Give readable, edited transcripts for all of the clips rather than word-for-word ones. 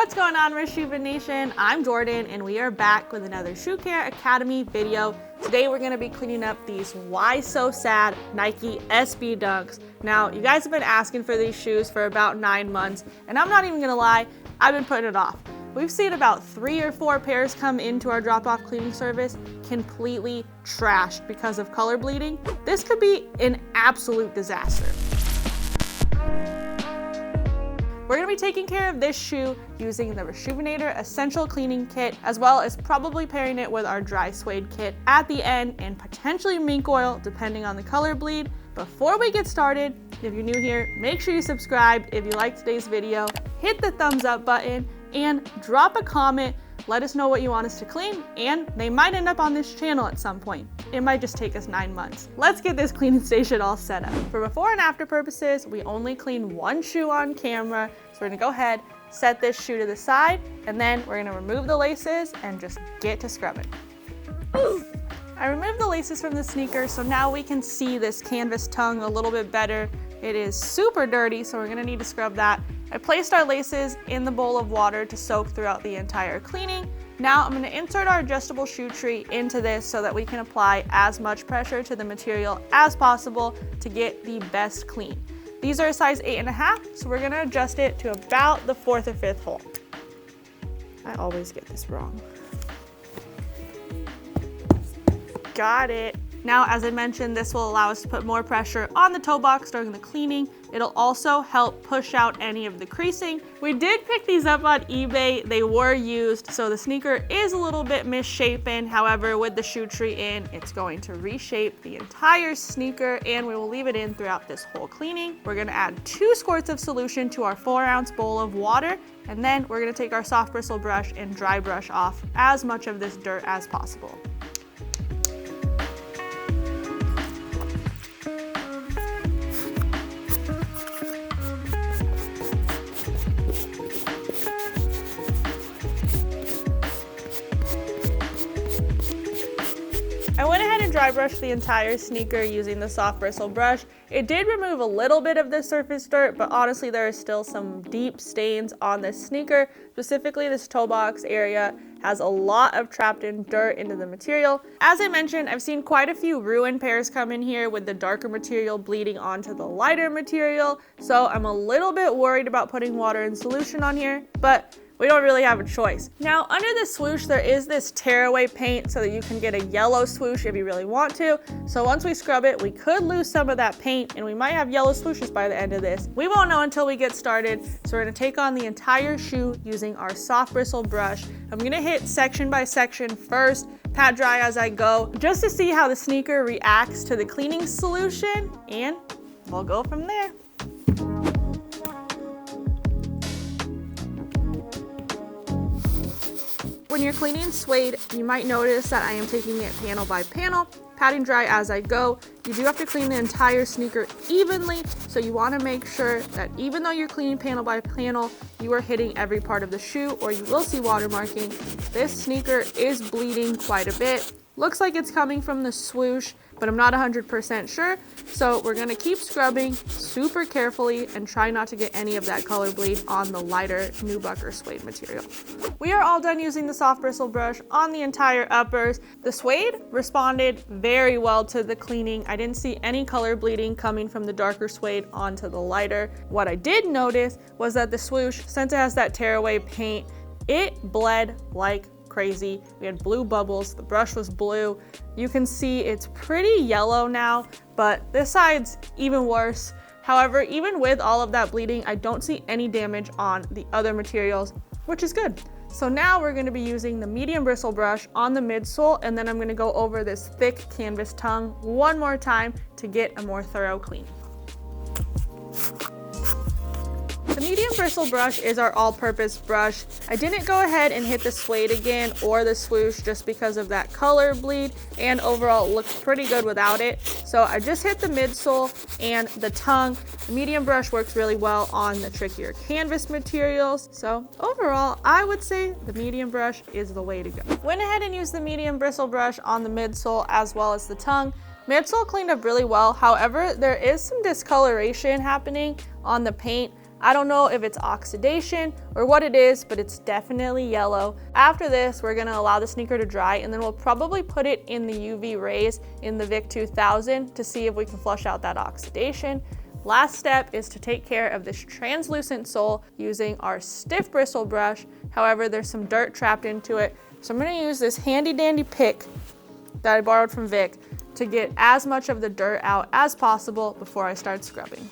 What's going on, Reshoevn8r Nation? I'm Jordan and we are back with another Shoe Care Academy video. Today we're going to be cleaning up these Why So Sad Nike SB Dunks. Now, you guys have been asking for these shoes for about 9 months, and I'm not even going to lie, I've been putting it off. We've seen about 3 or 4 pairs come into our drop-off cleaning service completely trashed because of color bleeding. This could be an absolute disaster. We're going to be taking care of this shoe using the Reshoevn8r Essential Cleaning Kit, as well as probably pairing it with our dry suede kit at the end and potentially mink oil depending on the color bleed. Before we get started, if you're new here, make sure you subscribe. If you liked today's video, hit the thumbs up button and drop a comment. Let us know what you want us to clean, and they might end up on this channel at some point. It might just take us 9 months. Let's get this cleaning station all set up. For before and after purposes, we only clean one shoe on camera. So we're gonna go ahead, set this shoe to the side, and then we're gonna remove the laces and just get to scrubbing. I removed the laces from the sneaker, so now we can see this canvas tongue a little bit better. It is super dirty, so we're gonna need to scrub that. I placed our laces in the bowl of water to soak throughout the entire cleaning. Now I'm going to insert our adjustable shoe tree into this so that we can apply as much pressure to the material as possible to get the best clean. These are a size 8.5, so we're going to adjust it to about the 4th or 5th hole. I always get this wrong. Got it. Now, as I mentioned, this will allow us to put more pressure on the toe box during the cleaning. It'll also help push out any of the creasing. We did pick these up on eBay. They were used, so the sneaker is a little bit misshapen. However, with the shoe tree in, it's going to reshape the entire sneaker, and we will leave it in throughout this whole cleaning. We're gonna add 2 squirts of solution to our 4-ounce bowl of water, and then we're gonna take our soft bristle brush and dry brush off as much of this dirt as possible. I went ahead and dry brushed the entire sneaker using the soft bristle brush. It did remove a little bit of the surface dirt, but honestly there is still some deep stains on this sneaker. Specifically, this toe box area has a lot of trapped in dirt into the material. As I mentioned, I've seen quite a few ruined pairs come in here with the darker material bleeding onto the lighter material, so I'm a little bit worried about putting water and solution on here, but we don't really have a choice. Now, under the swoosh, there is this tearaway paint so that you can get a yellow swoosh if you really want to. So once we scrub it, we could lose some of that paint and we might have yellow swooshes by the end of this. We won't know until we get started. So we're gonna take on the entire shoe using our soft bristle brush. I'm gonna hit section by section first, pat dry as I go, just to see how the sneaker reacts to the cleaning solution, and we'll go from there. When you're cleaning suede, you might notice that I am taking it panel by panel, patting dry as I go. You do have to clean the entire sneaker evenly, so you want to make sure that even though you're cleaning panel by panel, you are hitting every part of the shoe or you will see water marking. This sneaker is bleeding quite a bit. Looks like it's coming from the swoosh, but I'm not 100% sure. So we're gonna keep scrubbing super carefully and try not to get any of that color bleed on the lighter nubuck or suede material. We are all done using the soft bristle brush on the entire uppers. The suede responded very well to the cleaning. I didn't see any color bleeding coming from the darker suede onto the lighter. What I did notice was that the swoosh, since it has that tearaway paint, it bled like crazy. We had blue bubbles, the brush was blue. You can see it's pretty yellow now, but this side's even worse. However, even with all of that bleeding, I don't see any damage on the other materials, which is good. So now we're gonna be using the medium bristle brush on the midsole, and then I'm gonna go over this thick canvas tongue one more time to get a more thorough clean. The medium bristle brush is our all-purpose brush. I didn't go ahead and hit the suede again or the swoosh just because of that color bleed, and overall it looks pretty good without it. So I just hit the midsole and the tongue. The medium brush works really well on the trickier canvas materials. So overall, I would say the medium brush is the way to go. Went ahead and used the medium bristle brush on the midsole as well as the tongue. Midsole cleaned up really well. However, there is some discoloration happening on the paint. I don't know if it's oxidation or what it is, but it's definitely yellow. After this, we're gonna allow the sneaker to dry, and then we'll probably put it in the UV rays in the Vic 2000 to see if we can flush out that oxidation. Last step is to take care of this translucent sole using our stiff bristle brush. However, there's some dirt trapped into it. So I'm gonna use this handy dandy pick that I borrowed from Vic to get as much of the dirt out as possible before I start scrubbing.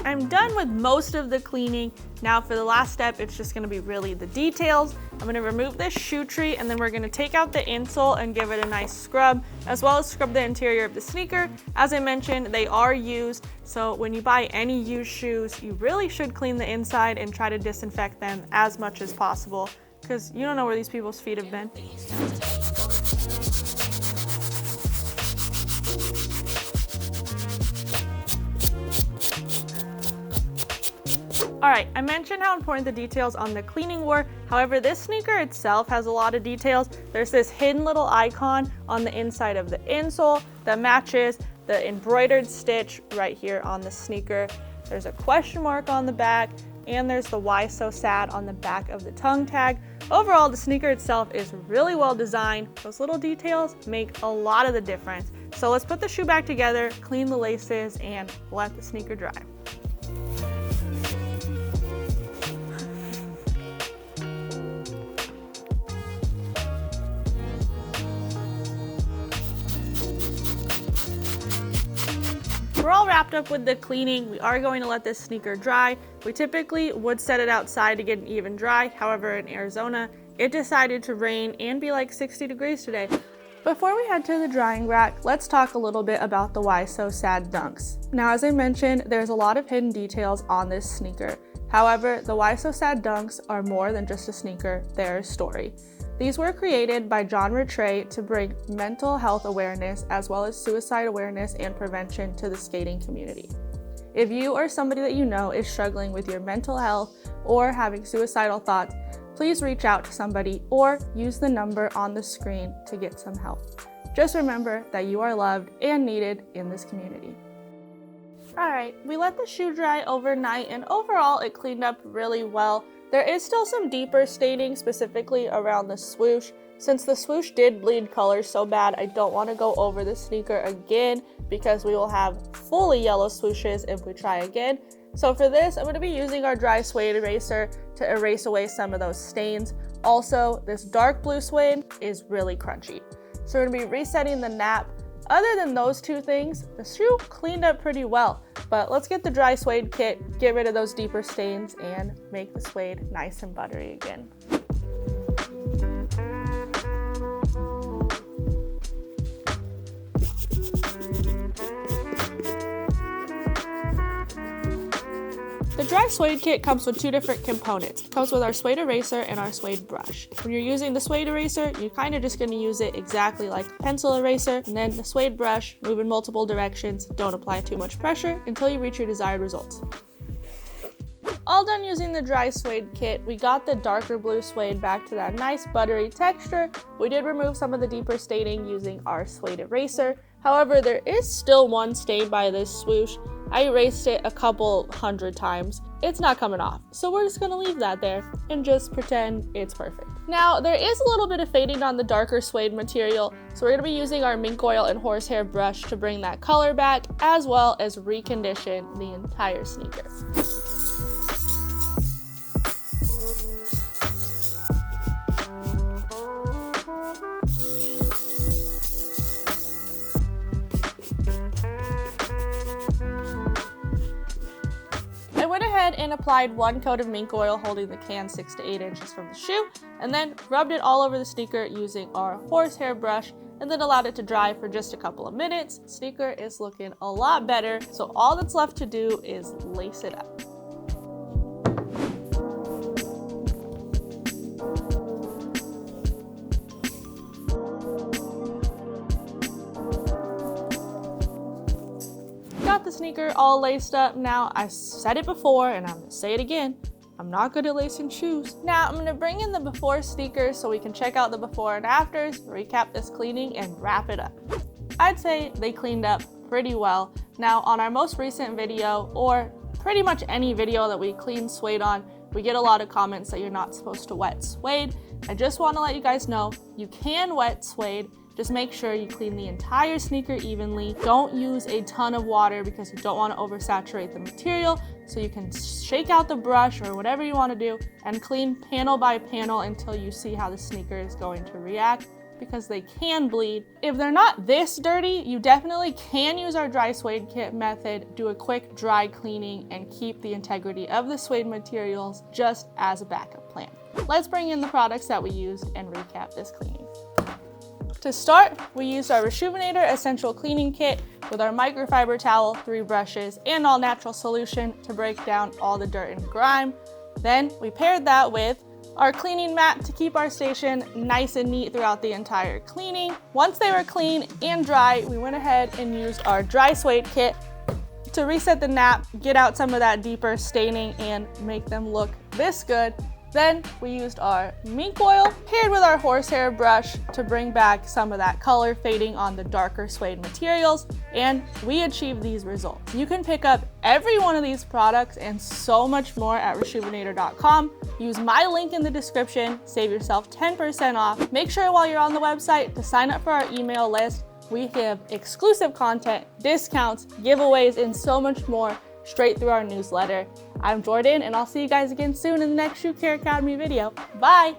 I'm done with most of the cleaning. Now for the last step, it's just gonna be really the details. I'm gonna remove this shoe tree, and then we're gonna take out the insole and give it a nice scrub, as well as scrub the interior of the sneaker. As I mentioned, they are used, so when you buy any used shoes, you really should clean the inside and try to disinfect them as much as possible, because you don't know where these people's feet have been. All right, I mentioned how important the details on the cleaning were. However, this sneaker itself has a lot of details. There's this hidden little icon on the inside of the insole that matches the embroidered stitch right here on the sneaker. There's a question mark on the back, and there's the "Why So Sad" on the back of the tongue tag. Overall, the sneaker itself is really well designed. Those little details make a lot of the difference. So let's put the shoe back together, clean the laces, and let the sneaker dry. We're all wrapped up with the cleaning. We are going to let this sneaker dry. We typically would set it outside to get an even dry. However, in Arizona, it decided to rain and be like 60 degrees today. Before we head to the drying rack, let's talk a little bit about the "Why So Sad" dunks. Now, as I mentioned, there's a lot of hidden details on this sneaker. However, the "Why So Sad" dunks are more than just a sneaker, they're a story. These were created by John Rattray to bring mental health awareness as well as suicide awareness and prevention to the skating community. If you or somebody that you know is struggling with your mental health or having suicidal thoughts, please reach out to somebody or use the number on the screen to get some help. Just remember that you are loved and needed in this community. Alright, we let the shoe dry overnight, and overall it cleaned up really well. There is still some deeper staining, specifically around the swoosh. Since the swoosh did bleed color so bad, I don't want to go over the sneaker again because we will have fully yellow swooshes if we try again. So for this, I'm going to be using our dry suede eraser to erase away some of those stains. Also, this dark blue suede is really crunchy. So we're going to be resetting the nap. Other than those two things, the shoe cleaned up pretty well. But let's get the dry suede kit, get rid of those deeper stains, and make the suede nice and buttery again. The dry suede kit comes with two different components. It comes with our suede eraser and our suede brush. When you're using the suede eraser, you're kind of just going to use it exactly like a pencil eraser, and then the suede brush, move in multiple directions. Don't apply too much pressure until you reach your desired results. All done using the dry suede kit, we got the darker blue suede back to that nice buttery texture. We did remove some of the deeper staining using our suede eraser. However, there is still one stain by this swoosh. I erased it a couple hundred times. It's not coming off, so we're just gonna leave that there and just pretend it's perfect. Now, there is a little bit of fading on the darker suede material, so we're gonna be using our mink oil and horsehair brush to bring that color back, as well as recondition the entire sneaker. And applied one coat of mink oil holding the can 6 to 8 inches from the shoe, and then rubbed it all over the sneaker using our horsehair brush, and then allowed it to dry for just a couple of minutes. Sneaker is looking a lot better, so all that's left to do is lace it up. sneaker all laced up. Now, I said it before and I'm gonna say it again. I'm not good at lacing shoes. Now, I'm gonna bring in the before sneakers so we can check out the before and afters, recap this cleaning, and wrap it up. I'd say they cleaned up pretty well. Now, on our most recent video, or pretty much any video that we clean suede on, we get a lot of comments that you're not supposed to wet suede. I just want to let you guys know you can wet suede. Just make sure you clean the entire sneaker evenly. Don't use a ton of water because you don't want to oversaturate the material. So you can shake out the brush or whatever you want to do and clean panel by panel until you see how the sneaker is going to react, because they can bleed. If they're not this dirty, you definitely can use our dry suede kit method, do a quick dry cleaning, and keep the integrity of the suede materials just as a backup plan. Let's bring in the products that we used and recap this cleaning. To start, we used our Reshoevn8r Essential Cleaning Kit with our microfiber towel, 3 brushes, and all natural solution to break down all the dirt and grime. Then we paired that with our cleaning mat to keep our station nice and neat throughout the entire cleaning. Once they were clean and dry, we went ahead and used our dry suede kit to reset the nap, get out some of that deeper staining, and make them look this good. Then we used our mink oil paired with our horsehair brush to bring back some of that color fading on the darker suede materials, and we achieved these results. You can pick up every one of these products and so much more at Reshoevn8r.com. Use my link in the description, save yourself 10% off. Make sure while you're on the website to sign up for our email list. We give exclusive content, discounts, giveaways, and so much more straight through our newsletter. I'm Jordan, and I'll see you guys again soon in the next Shoe Care Academy video. Bye!